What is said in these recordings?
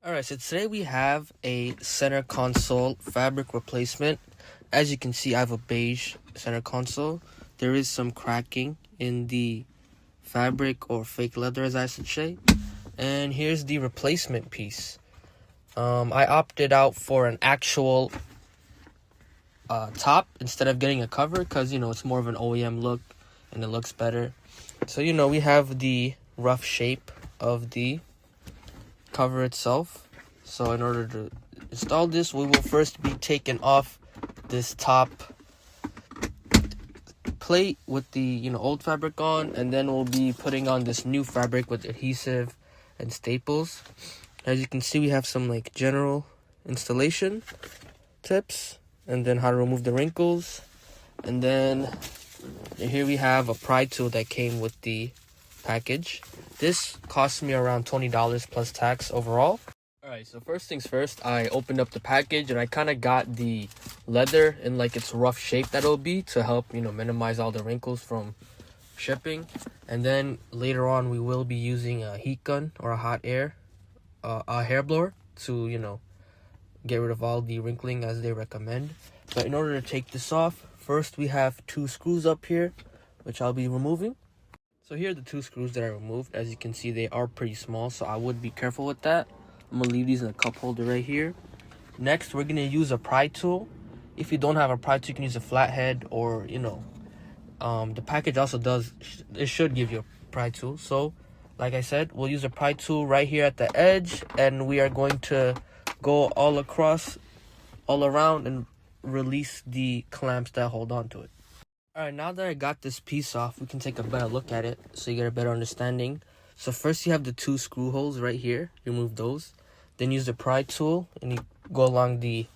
Alright, so today we have a center console fabric replacement. As you can see, I have a beige center console. There is some cracking in the fabric, or fake leather as I should say. And here's the replacement piece. I opted out for an actual top instead of getting a cover because, it's more of an OEM look and it looks better. So, we have the rough shape of the cover itself. So in order to install this, we will first be taking off this top plate with the old fabric on, and then we'll be putting on this new fabric with adhesive and staples. As you can see, we have some general installation tips, and then how to remove the wrinkles. And then here we have a pry tool that came with the package. This cost me around $20 plus tax overall. Alright, so first things first, I opened up the package and I kind of got the leather in its rough shape that it'll be to help, minimize all the wrinkles from shipping. And then later on, we will be using a heat gun or a hair blower to, get rid of all the wrinkling as they recommend. But in order to take this off, first we have 2 screws up here, which I'll be removing. So here are the 2 screws that I removed. As you can see, they are pretty small, so I would be careful with that. I'm going to leave these in a cup holder right here. Next, we're going to use a pry tool. If you don't have a pry tool, you can use a flathead or, the package also it should give you a pry tool. So, like I said, we'll use a pry tool right here at the edge, and we are going to go all around, and release the clamps that hold on to it. Alright, now that I got this piece off, we can take a better look at it so you get a better understanding. So first you have the 2 screw holes right here. You remove those. Then use the pry tool and you go along the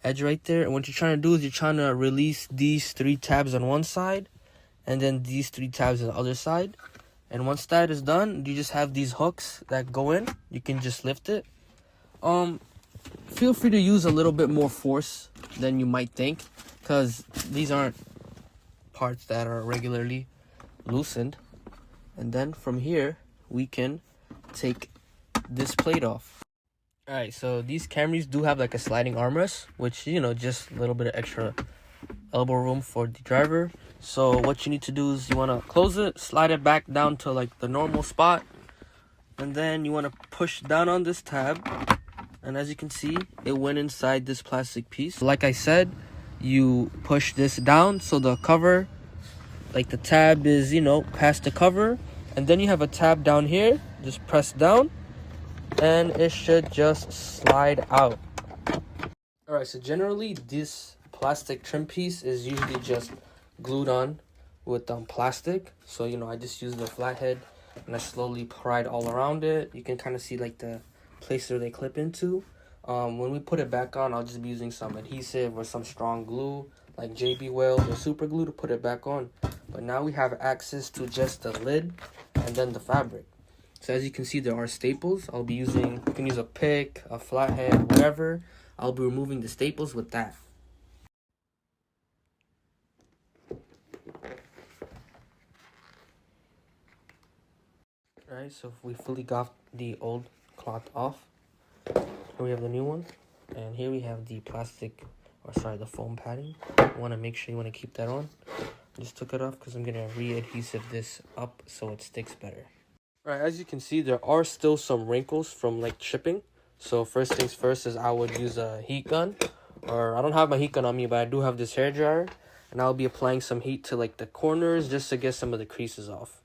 edge right there. And what you're trying to do is you're trying to release these 3 tabs on one side and then these 3 tabs on the other side. And once that is done, you just have these hooks that go in. You can just lift it. Feel free to use a little bit more force than you might think, because these aren't parts that are regularly loosened. And then from here we can take this plate off. Alright, so these Camrys do have a sliding armrest, which just a little bit of extra elbow room for the driver. So what you need to do is you want to close it, slide it back down to the normal spot, and then you want to push down on this tab. And as you can see, it went inside this plastic piece. Like I said, you push this down so the cover, the tab is, past the cover. And then you have a tab down here. Just press down and it should just slide out. Alright, so generally this plastic trim piece is usually just glued on with plastic. So, I just used the flathead and I slowly pried all around it. You can kind of see the place where they clip into. When we put it back on, I'll just be using some adhesive or some strong glue like JB Weld or super glue to put it back on. But now we have access to just the lid and then the fabric. So as you can see, there are staples. You can use a pick, a flathead, whatever. I'll be removing the staples with that. Alright, so if we fully got the old cloth off, here we have the new one. And here we have the the foam padding. You want to make sure you want to keep that on. I just took it off because I'm going to re-adhesive this up so it sticks better. Alright, as you can see, there are still some wrinkles from shipping. So first things first is I would use a heat gun. Or I don't have my heat gun on me, but I do have this hair dryer. And I'll be applying some heat to the corners just to get some of the creases off.